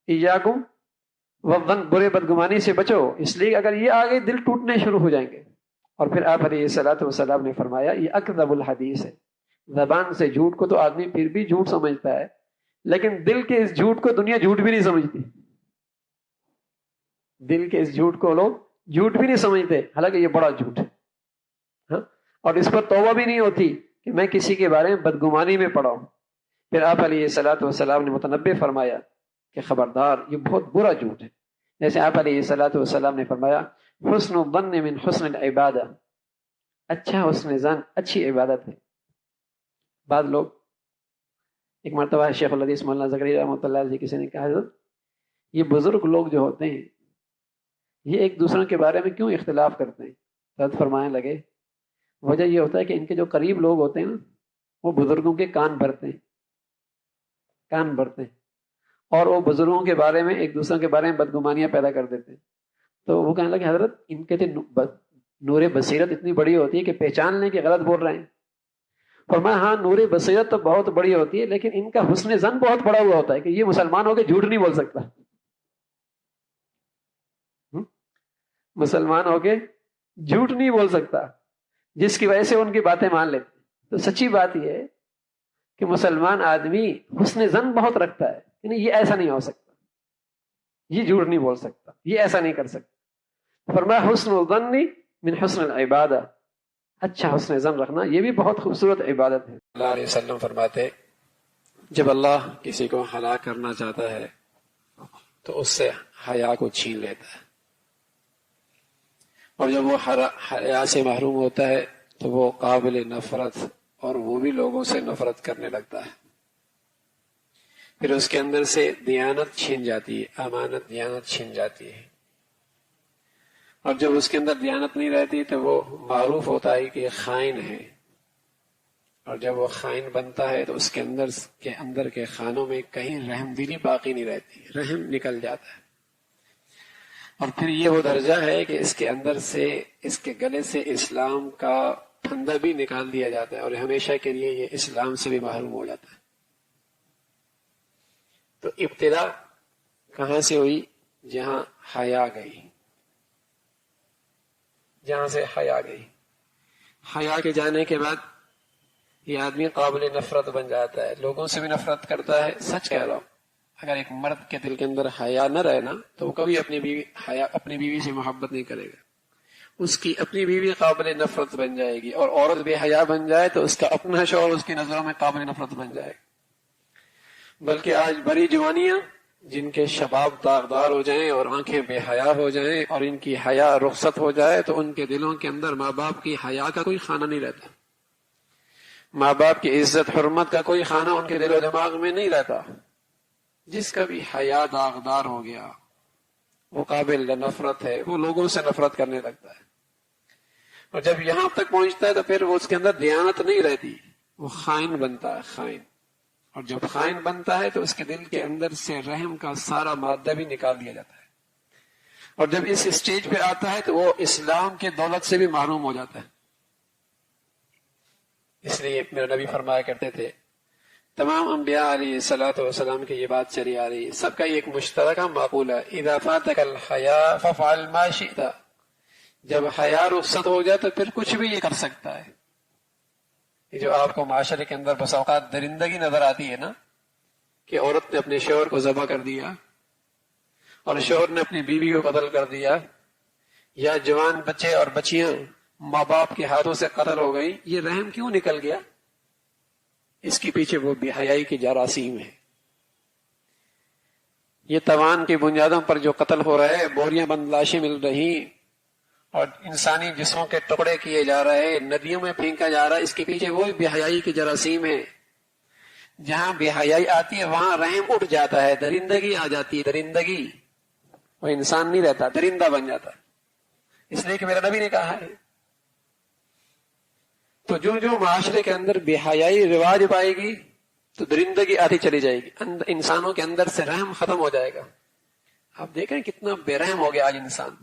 ایاکم والظن، برے بدگمانی سے بچو، اس لیے اگر یہ آ گئی دل ٹوٹنے شروع ہو جائیں گے۔ اور پھر آپ علیہ الصلوۃ والسلام نے فرمایا یہ اکذب الحدیث ہے، زبان سے جھوٹ کو تو آدمی پھر بھی جھوٹ سمجھتا ہے، لیکن دل کے اس جھوٹ کو دنیا جھوٹ بھی نہیں سمجھتی۔ دل کے اس جھوٹ کو لوگ جھوٹ بھی نہیں سمجھتے، حالانکہ یہ بڑا جھوٹ ہے۔ ہاں؟ اور اس پر توبہ بھی نہیں ہوتی کہ میں کسی کے بارے میں بدگمانی میں پڑا ہوں۔ پھر آپ علیہ الصلوۃ والسلام نے متنبہ فرمایا کہ خبردار، یہ بہت برا جھوٹ ہے۔ جیسے آپ علیہ الصلوۃ والسلام نے فرمایا حسن الظن من حسن العبادہ، اچھا حسن ظن اچھی عبادت ہے۔ بعض لوگ، ایک مرتبہ شیخ الحدیث مولانا زکریا رحمۃ اللہ علیہ کسی نے کہا حضرت یہ بزرگ لوگ جو ہوتے ہیں یہ ایک دوسرے کے بارے میں کیوں اختلاف کرتے ہیں؟ حضرت فرمانے لگے وجہ یہ ہوتا ہے کہ ان کے جو قریب لوگ ہوتے ہیں نا، وہ بزرگوں کے کان بھرتے ہیں، کان بھرتے ہیں، اور وہ بزرگوں کے بارے میں ایک دوسرے کے بارے میں بدگمانیاں پیدا کر دیتے ہیں۔ تو وہ کہنے لگے حضرت ان کے نور بصیرت اتنی بڑی ہوتی ہے کہ پہچان لیں کہ غلط بول رہے ہیں۔ فرمایا ہاں نور بصیرت تو بہت بڑی ہوتی ہے، لیکن ان کا حسن ظن بہت بڑا ہوا ہوتا ہے کہ یہ مسلمان ہو کے جھوٹ نہیں بول سکتا، مسلمان ہو کے جھوٹ نہیں بول سکتا، جس کی وجہ سے ان کی باتیں مان لیتے۔ تو سچی بات یہ ہے کہ مسلمان آدمی حسن ظن بہت رکھتا ہے، یعنی یہ ایسا نہیں ہو سکتا، یہ جھوٹ نہیں بول سکتا، یہ ایسا نہیں کر سکتا۔ فرمایا حسن الظن من حسن العبادہ، اچھا حسن ظن رکھنا یہ بھی بہت خوبصورت عبادت ہے۔ اللہ علیہ وسلم فرماتے جب اللہ کسی کو ہلاک کرنا چاہتا ہے تو اس سے حیا کو چھین لیتا ہے، اور جب وہ حیا سے محروم ہوتا ہے تو وہ قابل نفرت، اور وہ بھی لوگوں سے نفرت کرنے لگتا ہے۔ پھر اس کے اندر سے دیانت چھن جاتی ہے، امانت دیانت چھن جاتی ہے، اور جب اس کے اندر دیانت نہیں رہتی تو وہ معروف ہوتا ہے کہ خائن ہے، اور جب وہ خائن بنتا ہے تو اس کے اندر کے خانوں میں کہیں رحم دلی باقی نہیں رہتی، رحم نکل جاتا ہے۔ اور پھر یہ وہ درجہ ہے کہ اس کے اندر سے، اس کے گلے سے اسلام کا پھندا بھی نکال دیا جاتا ہے، اور ہمیشہ کے لیے یہ اسلام سے بھی محروم ہو جاتا ہے۔ تو ابتدا کہاں سے ہوئی؟ جہاں حیا گئی، جہاں سے حیا گئی۔ حیا کے جانے کے بعد یہ آدمی قابل نفرت بن جاتا ہے، لوگوں سے بھی نفرت کرتا ہے۔ سچ کہہ رہا ہوں، اگر ایک مرد کے دل کے اندر حیا نہ رہے نا تو وہ کبھی اپنی بیوی سے محبت نہیں کرے گا، اس کی اپنی بیوی قابل نفرت بن جائے گی، اور عورت بے حیا بن جائے تو اس کا اپنا شوہر اس کی نظروں میں قابل نفرت بن جائے گا۔ بلکہ آج بڑی جوانیاں جن کے شباب داغدار ہو جائیں اور آنکھیں بے حیا ہو جائیں اور ان کی حیا رخصت ہو جائے تو ان کے دلوں کے اندر ماں باپ کی حیا کا کوئی خانہ نہیں رہتا، ماں باپ کی عزت حرمت کا کوئی خانہ ان کے دل و دماغ میں نہیں رہتا۔ جس کا بھی حیا داغدار ہو گیا وہ قابل نفرت ہے، وہ لوگوں سے نفرت کرنے لگتا ہے، اور جب یہاں تک پہنچتا ہے تو پھر وہ اس کے اندر دیانت نہیں رہتی، وہ خائن بنتا ہے، خائن۔ اور جب خائن بنتا ہے تو اس کے دل کے اندر سے رحم کا سارا مادہ بھی نکال دیا جاتا ہے، اور جب اس اسٹیج پہ آتا ہے تو وہ اسلام کے دولت سے بھی محروم ہو جاتا ہے۔ اس لیے میرے نبی فرمایا کرتے تھے، تمام انبیاء علیہ الصلوۃ والسلام کی یہ بات چلی آ رہی ہے، سب کا یہ ایک مشترکہ معقول ہے، اذا فاتک الحیا فافعل ما شئت، جب حیا رخصت ہو جائے تو پھر کچھ بھی یہ کر سکتا ہے۔ یہ جو آپ کو معاشرے کے اندر بس اوقات درندگی نظر آتی ہے نا، کہ عورت نے اپنے شوہر کو ذبح کر دیا اور شوہر نے اپنی بیوی کو قتل کر دیا، یا جوان بچے اور بچیاں ماں باپ کے ہاتھوں سے قتل ہو گئی، یہ رحم کیوں نکل گیا؟ اس کے پیچھے وہ بے حیائی کی جراثیم ہے۔ یہ توان کی بنیادوں پر جو قتل ہو رہا ہے، بوریاں بند لاشیں مل رہی اور انسانی جسموں کے ٹکڑے کیے جا رہے، ندیوں میں پھینکا جا رہا ہے، اس کے پیچھے وہی بے حیائی کی جراثیم ہے. جہاں بے حیائی آتی ہے وہاں رحم اٹھ جاتا ہے، درندگی آ جاتی ہے. درندگی، وہ انسان نہیں رہتا، درندہ بن جاتا ہے. اس لیے کہ میرا نبی نے کہا ہے. تو جو جو معاشرے کے اندر بے حیائی رواج پائے گی تو درندگی آتی چلی جائے گی، انسانوں کے اندر سے رحم ختم ہو جائے گا. آپ دیکھیں کتنا بے رحم ہو گیا آج انسان،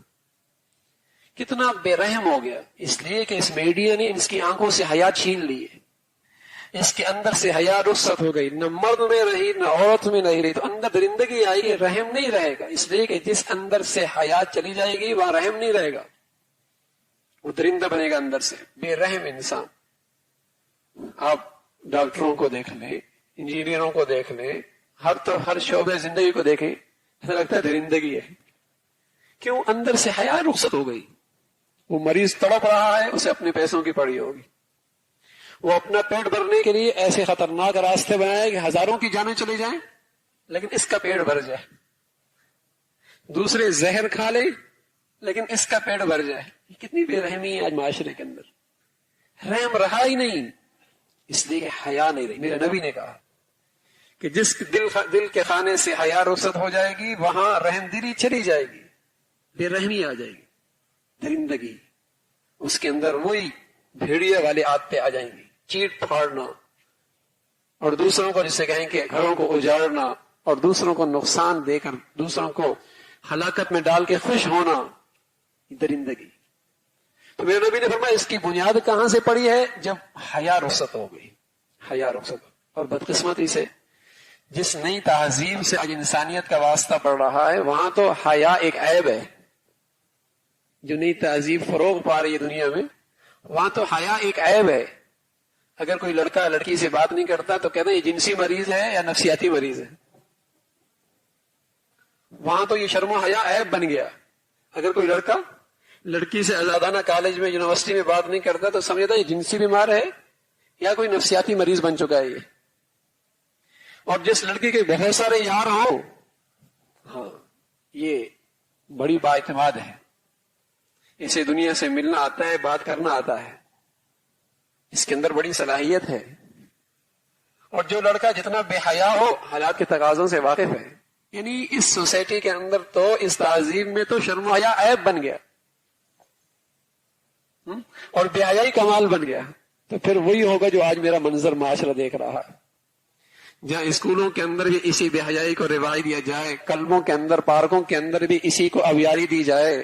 کتنا بے رحم ہو گیا. اس لیے کہ اس میڈیا نے اس کی آنکھوں سے حیا چھین لی ہے، اس کے اندر سے حیا رخصت ہو گئی. نہ مرد میں رہی نہ عورت میں نہیں رہی، تو اندر درندگی آئے گی، رحم نہیں رہے گا. اس لیے کہ جس اندر سے حیا چلی جائے گی وہاں رحم نہیں رہے گا، وہ درندہ بنے گا اندر سے، بے رحم انسان. آپ ڈاکٹروں کو دیکھ لیں، انجینئروں کو دیکھ لیں، ہر شعبے زندگی کو دیکھیں، ایسا لگتا ہے درندگی ہے. کیوں؟ اندر سے حیا رخصت ہو گئی. وہ مریض تڑپ رہا ہے، اسے اپنے پیسوں کی پڑی ہوگی. وہ اپنا پیٹ بھرنے کے لیے ایسے خطرناک راستے بنائے کہ ہزاروں کی جانیں چلی جائیں لیکن اس کا پیٹ بھر جائے. دوسرے زہر کھا لیں لیکن اس کا پیٹ بھر جائے. کتنی بے رحمی ہے آج معاشرے کے اندر. رحم رہا ہی نہیں، اس لیے کہ حیا نہیں رہی. میرے نبی نے کہا کہ جس دل کے خانے سے حیا رخصت ہو جائے گی وہاں رحم دلی چلی جائے گی، بے رحمی آ جائے گی، درندگی. اس کے اندر وہی بھیڑیا والے عادتیں آ جائیں گی، چیٹ پھاڑنا اور دوسروں کو جسے کہیں کہ گھروں کو اجاڑنا اور دوسروں کو نقصان دے کر دوسروں کو ہلاکت میں ڈال کے خوش ہونا، درندگی. تو میرے نبی نے فرمایا اس کی بنیاد کہاں سے پڑی ہے؟ جب حیا رخصت ہو گئی. حیا رخصت. اور بدقسمتی سے جس نئی تہذیب سے آج انسانیت کا واسطہ پڑ رہا ہے وہاں تو حیا ایک عیب ہے. جو نئی تہذیب فروغ پا رہی ہے دنیا میں وہاں تو حیا ایک عیب ہے. اگر کوئی لڑکا لڑکی سے بات نہیں کرتا تو کہتے ہیں یہ جنسی مریض ہے یا نفسیاتی مریض ہے. وہاں تو یہ شرم و حیا عیب بن گیا. اگر کوئی لڑکا لڑکی سے آزادانہ کالج میں یونیورسٹی میں بات نہیں کرتا تو سمجھتا یہ جنسی بیمار ہے یا کوئی نفسیاتی مریض بن چکا ہے یہ. اور جس لڑکی کے بہت سارے یار ہوں، ہاں یہ بڑی با اعتماد ہے، اسے دنیا سے ملنا آتا ہے، بات کرنا آتا ہے، اس کے اندر بڑی صلاحیت ہے. اور جو لڑکا جتنا بے حیا ہو حالات کے تقاضوں سے واقف ہے. یعنی اس سوسائٹی کے اندر تو اس تہذیب میں تو شرم و حیا عیب بن گیا اور بے حیائی کمال بن گیا. تو پھر وہی ہوگا جو آج میرا منظر معاشرہ دیکھ رہا ہے، جہاں اسکولوں کے اندر بھی اسی بے حیائی کو رواج دیا جائے، کلبوں کے اندر پارکوں کے اندر بھی اسی کو اویاری دی جائے،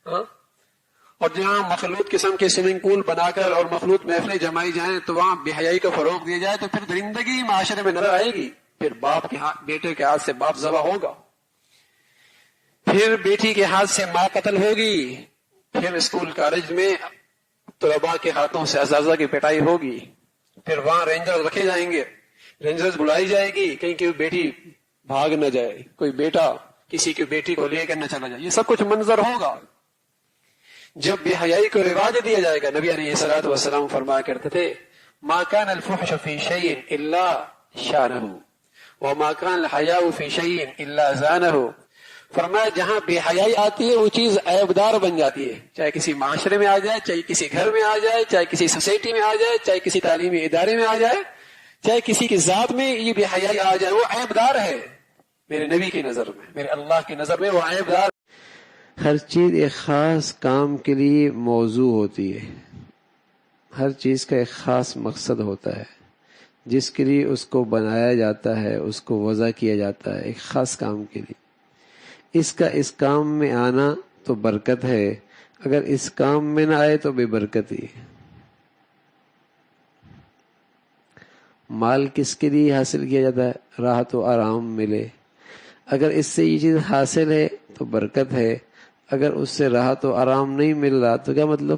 اور جہاں مخلوط قسم کے سوئمنگ پول بنا کر اور مخلوط محفلیں جمائی جائیں تو وہاں بے حیائی کو فروغ دیا جائے، تو پھر درندگی معاشرے میں نظر آئے گی. پھر باپ کے ہاتھ، بیٹے کے ہاتھ سے باپ ذبح ہوگا، پھر بیٹی کے ہاتھ سے ماں قتل ہوگی، پھر اسکول کالج میں طلباء کے ہاتھوں سے اساتذہ کی پٹائی ہوگی، پھر وہاں رینجر رکھے جائیں گے، رینجرز بلائی جائے گی کہیں کہ بیٹی بھاگ نہ جائے، کوئی بیٹا کسی کی بیٹی کو لے کر نہ چلا جائے. یہ سب کچھ منظر ہوگا جب بے حیائی کو رواج دیا جائے گا. نبی علیہ الصلوۃ والسلام فرمایا کرتے تھے ما كان الفحش في شيء الا شانه وما كان الحياء في شيء الا زانه. فرمایا جہاں بے حیائی آتی ہے وہ چیز عیبدار بن جاتی ہے، چاہے کسی معاشرے میں آ جائے، چاہے کسی گھر میں آ جائے، چاہے کسی سوسائٹی میں آ جائے، چاہے کسی تعلیمی ادارے میں آ جائے، چاہے کسی کی ذات میں یہ بے حیائی آ جائے، وہ عیبدار ہے. میرے نبی کی نظر میں، میرے اللہ کی نظر میں وہ عیبدار. ہر چیز ایک خاص کام کے لیے موضوع ہوتی ہے، ہر چیز کا ایک خاص مقصد ہوتا ہے جس کے لیے اس کو بنایا جاتا ہے، اس کو وضع کیا جاتا ہے ایک خاص کام کے لیے. اس کا اس کام میں آنا تو برکت ہے، اگر اس کام میں نہ آئے تو بے برکتی. مال کس کے لیے حاصل کیا جاتا ہے؟ راحت و آرام ملے. اگر اس سے یہ چیز حاصل ہے تو برکت ہے، اگر اس سے راحت و آرام نہیں مل رہا تو کیا مطلب؟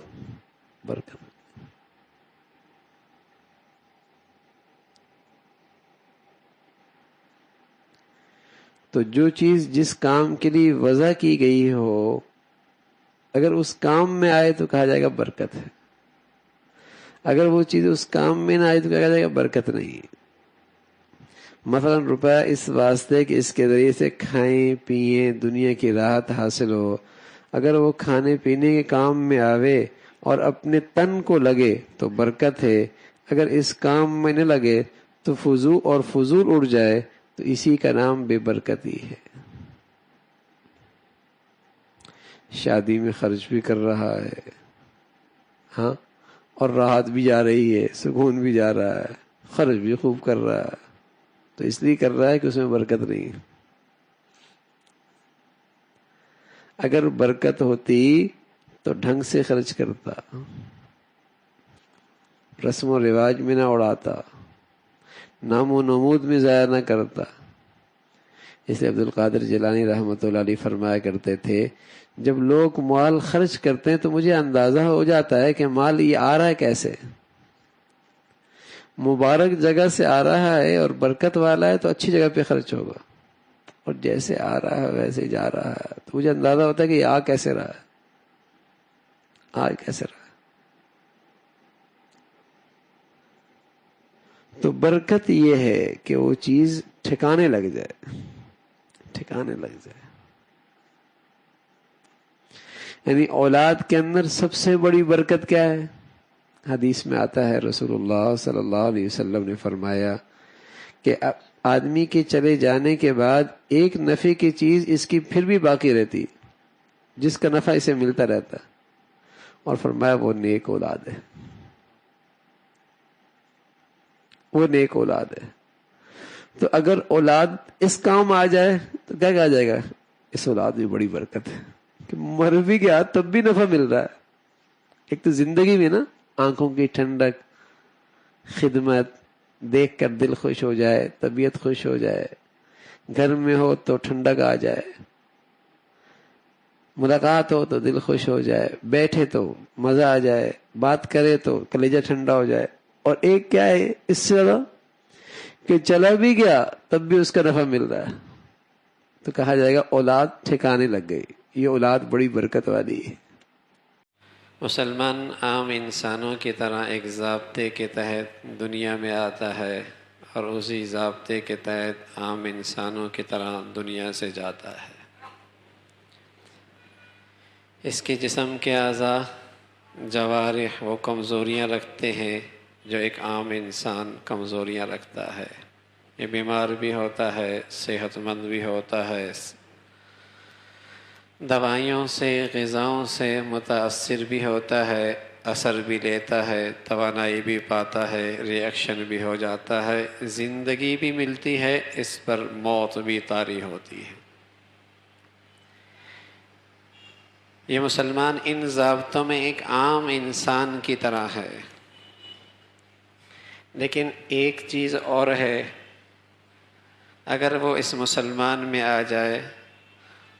برکت. تو جو چیز جس کام کے لیے وضع کی گئی ہو اگر اس کام میں آئے تو کہا جائے گا برکت ہے، اگر وہ چیز اس کام میں نہ آئے تو کہا جائے گا برکت نہیں. مثلا روپے اس واسطے کہ اس کے ذریعے سے کھائیں پئیں دنیا کی راحت حاصل ہو، اگر وہ کھانے پینے کے کام میں آوے اور اپنے تن کو لگے تو برکت ہے، اگر اس کام میں نہ لگے تو فضول اڑ جائے تو اسی کا نام بے برکتی ہے۔ شادی میں خرچ بھی کر رہا ہے، ہاں، اور راحت بھی جا رہی ہے، سکون بھی جا رہا ہے، خرچ بھی خوب کر رہا ہے، تو اس لیے کر رہا ہے کہ اس میں برکت نہیں ہے۔ اگر برکت ہوتی تو ڈھنگ سے خرچ کرتا، رسم و رواج میں نہ اڑاتا، نام و نمود میں ضائع نہ کرتا۔ اس لیے عبد القادر جیلانی رحمۃ اللہ علیہ فرمایا کرتے تھے، جب لوگ مال خرچ کرتے ہیں تو مجھے اندازہ ہو جاتا ہے کہ مال یہ آ رہا ہے کیسے، مبارک جگہ سے آ رہا ہے اور برکت والا ہے تو اچھی جگہ پہ خرچ ہوگا، اور جیسے آ رہا ہے ویسے جا رہا ہے تو مجھے اندازہ ہوتا ہے کہ یہ آ کیسے رہا ہے، آ کیسے رہا ہے۔ تو برکت یہ ہے کہ وہ چیز ٹھکانے لگ جائے، ٹھکانے لگ جائے۔ یعنی اولاد کے اندر سب سے بڑی برکت کیا ہے؟ حدیث میں آتا ہے، رسول اللہ صلی اللہ علیہ وسلم نے فرمایا کہ آدمی کے چلے جانے کے بعد ایک نفع کی چیز اس کی پھر بھی باقی رہتی، جس کا نفع اسے ملتا رہتا، اور فرمایا وہ نیک اولاد ہے، وہ نیک اولاد ہے۔ تو اگر اولاد اس کام آ جائے تو کیا کہا جائے گا؟ اس اولاد میں بڑی برکت ہے، کہ مر بھی گیا تب بھی نفع مل رہا ہے۔ ایک تو زندگی میں نا آنکھوں کی ٹھنڈک، خدمت دیکھ کر دل خوش ہو جائے، طبیعت خوش ہو جائے، گھر میں ہو تو ٹھنڈک آ جائے، ملاقات ہو تو دل خوش ہو جائے، بیٹھے تو مزہ آ جائے، بات کرے تو کلیجہ ٹھنڈا ہو جائے۔ اور ایک کیا ہے اس سے زیادہ کہ چلا بھی گیا تب بھی اس کا نفع مل رہا ہے، تو کہا جائے گا اولاد ٹھکانے لگ گئی، یہ اولاد بڑی برکت والی ہے۔ مسلمان عام انسانوں کی طرح ایک ضابطے کے تحت دنیا میں آتا ہے اور اسی ضابطے کے تحت عام انسانوں کی طرح دنیا سے جاتا ہے۔ اس کے جسم کے اعضاء، جوارح وہ کمزوریاں رکھتے ہیں جو ایک عام انسان کمزوریاں رکھتا ہے۔ یہ بیمار بھی ہوتا ہے، صحت مند بھی ہوتا ہے، دوائیوں سے غذاؤں سے متاثر بھی ہوتا ہے، اثر بھی لیتا ہے، توانائی بھی پاتا ہے، ریئیکشن بھی ہو جاتا ہے، زندگی بھی ملتی ہے، اس پر موت بھی طاری ہوتی ہے۔ یہ مسلمان ان ضابطوں میں ایک عام انسان کی طرح ہے، لیکن ایک چیز اور ہے، اگر وہ اس مسلمان میں آ جائے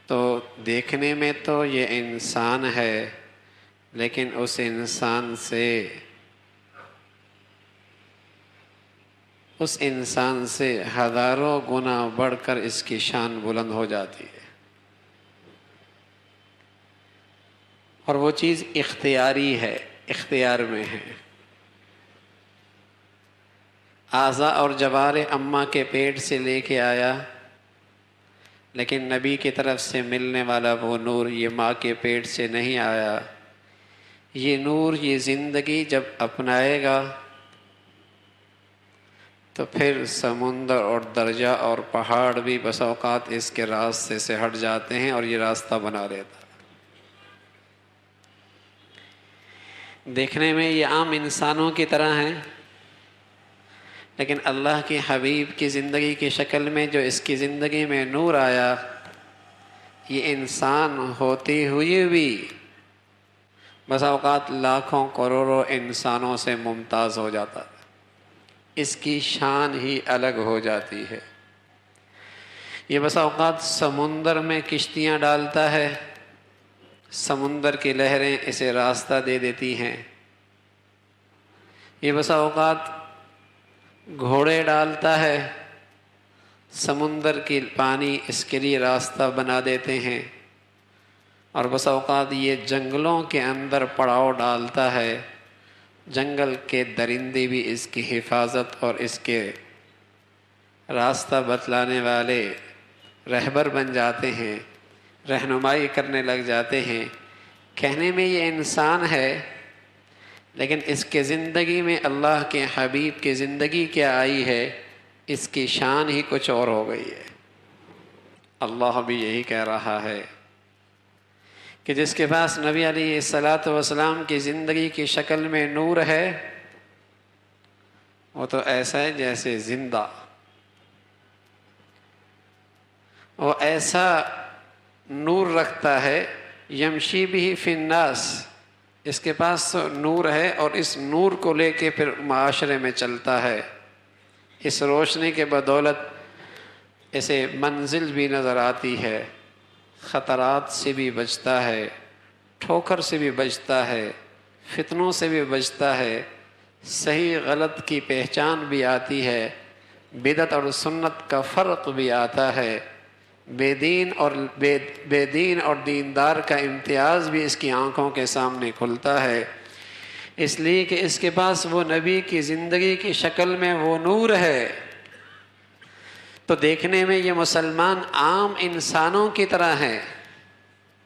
تو دیکھنے میں تو یہ انسان ہے، لیکن اس انسان سے ہزاروں گنا بڑھ کر اس کی شان بلند ہو جاتی ہے۔ اور وہ چیز اختیاری ہے، اختیار میں ہے۔ اعضاء اور جوارح اماں کے پیٹ سے لے کے آیا، لیکن نبی کی طرف سے ملنے والا وہ نور یہ ماں کے پیٹ سے نہیں آیا۔ یہ نور، یہ زندگی جب اپنائے گا تو پھر سمندر اور دریا اور پہاڑ بھی بس اوقات اس کے راستے سے ہٹ جاتے ہیں اور یہ راستہ بنا لیتا ہے۔ دیکھنے میں یہ عام انسانوں کی طرح ہیں، لیکن اللہ کے حبیب کی زندگی کی شکل میں جو اس کی زندگی میں نور آیا، یہ انسان ہوتے ہوئے بھی بس اوقات لاکھوں کروڑوں انسانوں سے ممتاز ہو جاتا ہے، اس کی شان ہی الگ ہو جاتی ہے۔ یہ بس اوقات سمندر میں کشتیاں ڈالتا ہے، سمندر کی لہریں اسے راستہ دے دیتی ہیں۔ یہ بس اوقات گھوڑے ڈالتا ہے، سمندر کی پانی اس کے لیے راستہ بنا دیتے ہیں، اور بس اوقات یہ جنگلوں کے اندر پڑاؤ ڈالتا ہے، جنگل کے درندے بھی اس کی حفاظت اور اس کے راستہ بتلانے والے رہبر بن جاتے ہیں، رہنمائی کرنے لگ جاتے ہیں. کہنے میں یہ انسان ہے، لیکن اس کے زندگی میں اللہ کے حبیب کی زندگی کیا آئی ہے، اس کی شان ہی کچھ اور ہو گئی ہے. اللہ بھی یہی کہہ رہا ہے کہ جس کے پاس نبی علیہ الصلاۃ والسلام کی زندگی کی شکل میں نور ہے، وہ تو ایسا ہے جیسے زندہ، وہ ایسا نور رکھتا ہے، یمشی بھی فی الناس، اس کے پاس تو نور ہے اور اس نور کو لے کے پھر معاشرے میں چلتا ہے. اس روشنی کے بدولت اسے منزل بھی نظر آتی ہے، خطرات سے بھی بچتا ہے، ٹھوکر سے بھی بچتا ہے، فتنوں سے بھی بچتا ہے، صحیح غلط کی پہچان بھی آتی ہے، بدعت اور سنت کا فرق بھی آتا ہے، بے دین اور دیندار کا امتیاز بھی اس کی آنکھوں کے سامنے کھلتا ہے. اس لیے کہ اس کے پاس وہ نبی کی زندگی کی شکل میں وہ نور ہے. تو دیکھنے میں یہ مسلمان عام انسانوں کی طرح ہیں،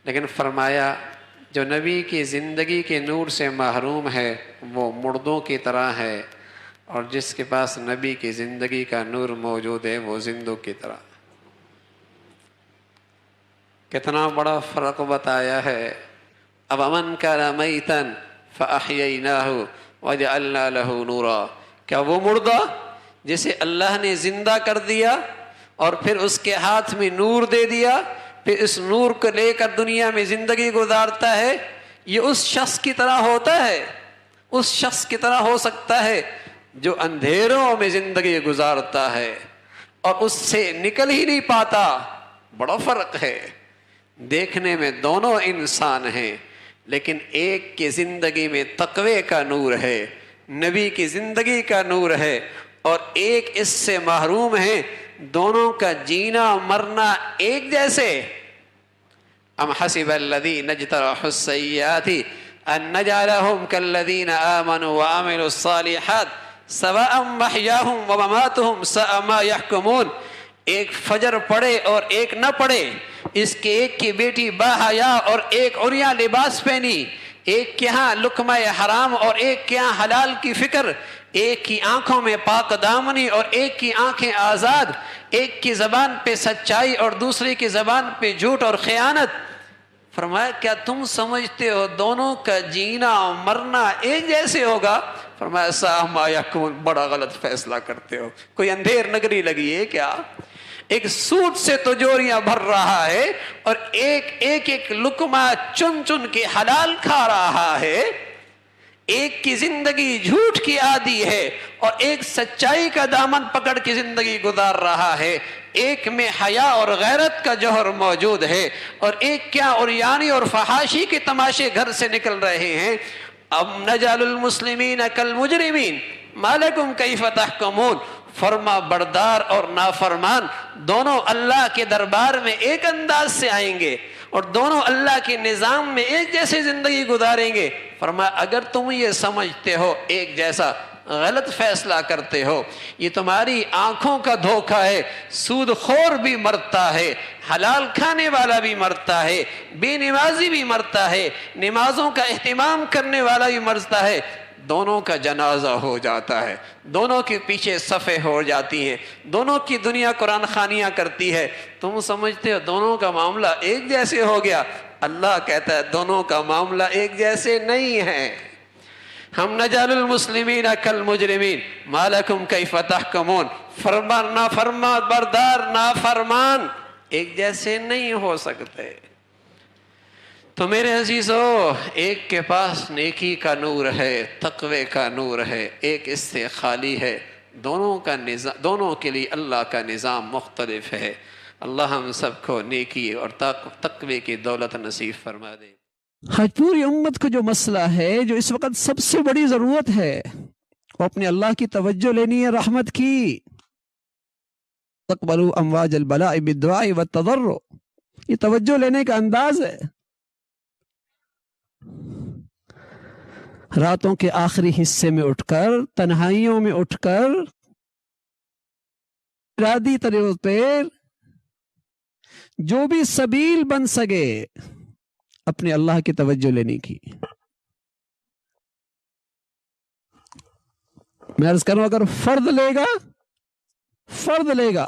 لیکن فرمایا جو نبی کی زندگی کے نور سے محروم ہے وہ مردوں کی طرح ہے، اور جس کے پاس نبی کی زندگی کا نور موجود ہے وہ زندوں کی طرح. کتنا بڑا فرق بتایا ہے. اب امن کان میتا فاحییناہ وجعلنا لہ نورا، کیا وہ مردہ جسے اللہ نے زندہ کر دیا اور پھر اس کے ہاتھ میں نور دے دیا، پھر اس نور کو لے کر دنیا میں زندگی گزارتا ہے، یہ اس شخص کی طرح ہوتا ہے، اس شخص کی طرح ہو سکتا ہے جو اندھیروں میں زندگی گزارتا ہے اور اس سے نکل ہی نہیں پاتا. بڑا فرق ہے. دیکھنے میں دونوں انسان ہیں، لیکن ایک کی زندگی میں تقوی کا نور ہے، نبی کی زندگی کا نور ہے، اور ایک اس سے محروم ہے. دونوں کا جینا مرنا ایک جیسے. ام حسب الذین اجترحوا السیئات ان نجعلهم كالذین آمنوا وعملوا الصالحات سواء محیاهم ومماتهم ساء ما يحکمون. ایک فجر پڑھے اور ایک نہ پڑھے، اس کے ایک کی بیٹی باحیا اور ایک عریاں لباس پہنی، ایک کے ہاں لقمہ حرام اور ایک کے ہاں حلال کی فکر، ایک کی آنکھوں میں پاک دامنی اور ایک کی آنکھیں آزاد، ایک کی زبان پہ سچائی اور دوسرے کی زبان پہ جھوٹ اور خیانت. فرمایا کیا تم سمجھتے ہو دونوں کا جینا مرنا ایک جیسے ہوگا؟ فرمایا ساء ما یحکمون، بڑا غلط فیصلہ کرتے ہو. کوئی اندھیر نگری لگی ہے کیا؟ ایک سود سے تجوریاں بھر رہا ہے اور ایک لقمہ چن چن کے حلال کھا رہا ہے. ایک کی زندگی جھوٹ کی عادی ہے اور ایک سچائی کا دامن پکڑ کے زندگی گزار رہا ہے. ایک میں حیا اور غیرت کا جوہر موجود ہے اور ایک کیا عریانی اور فحاشی کے تماشے گھر سے نکل رہے ہیں. اب نجعل المسلمین کالمجرمین ما لکم کیف تحکمون. فرما بردار اور نافرمان دونوں اللہ کے دربار میں ایک انداز سے آئیں گے اور دونوں اللہ کے نظام میں ایک جیسے زندگی گزاریں گے. فرمایا اگر تم یہ سمجھتے ہو ایک جیسا، غلط فیصلہ کرتے ہو. یہ تمہاری آنکھوں کا دھوکہ ہے. سود خور بھی مرتا ہے، حلال کھانے والا بھی مرتا ہے، بے نمازی بھی مرتا ہے، نمازوں کا اہتمام کرنے والا بھی مرتا ہے. دونوں کا جنازہ ہو جاتا ہے، دونوں کے پیچھے صفیں ہو جاتی ہیں، دونوں کی دنیا قرآن خوانیاں کرتی ہے. تم سمجھتے ہو دونوں کا معاملہ ایک جیسے ہو گیا. اللہ کہتا ہے دونوں کا معاملہ ایک جیسے نہیں ہے. ہم نجعل المسلمین کالمجرمین ما لکم کیف تحکمون. فرما بردار نافرمان ایک جیسے نہیں ہو سکتے. تو میرے عزیزو، ایک کے پاس نیکی کا نور ہے، تقوی کا نور ہے، ایک اس سے خالی ہے. دونوں کے لیے اللہ کا نظام مختلف ہے. اللہ ہم سب کو نیکی اور تقوی کی دولت نصیب فرما دے. آج پوری امت کو جو مسئلہ ہے، جو اس وقت سب سے بڑی ضرورت ہے، وہ اپنے اللہ کی توجہ لینی ہے، رحمت کی. تقبلوا امواج البلاء بالدعاء والتضرع، یہ توجہ لینے کا انداز ہے. راتوں کے آخری حصے میں اٹھ کر، تنہائیوں میں اٹھ کر ارادی طریقوں پہ جو بھی سبیل بن سکے اپنے اللہ کی توجہ لینے کی. میں عرض کروں اگر فرد لے گا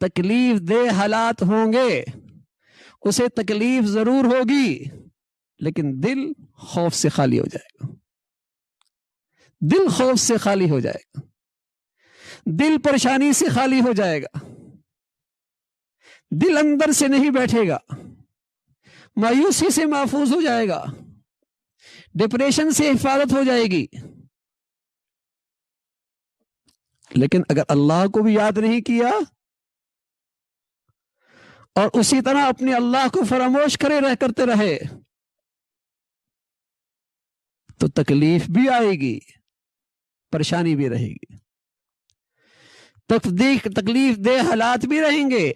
تکلیف دہ حالات ہوں گے، اسے تکلیف ضرور ہوگی، لیکن دل خوف سے خالی ہو جائے گا. دل خوف سے خالی ہو جائے گا، دل پریشانی سے خالی ہو جائے گا، دل اندر سے نہیں بیٹھے گا، مایوسی سے محفوظ ہو جائے گا، ڈپریشن سے حفاظت ہو جائے گی. لیکن اگر اللہ کو بھی یاد نہیں کیا اور اسی طرح اپنے اللہ کو فراموش کرتے رہے تو تکلیف بھی آئے گی، پریشانی بھی رہے گی، تکلیف دہ حالات بھی رہیں گے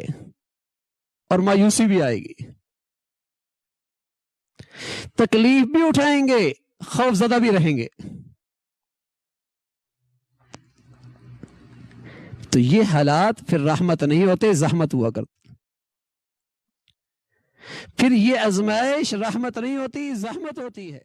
اور مایوسی بھی آئے گی. تکلیف بھی اٹھائیں گے، خوف زدہ بھی رہیں گے. تو یہ حالات پھر رحمت نہیں ہوتے، زحمت ہوا کرتے. پھر یہ آزمائش رحمت نہیں ہوتی، زحمت ہوتی ہے.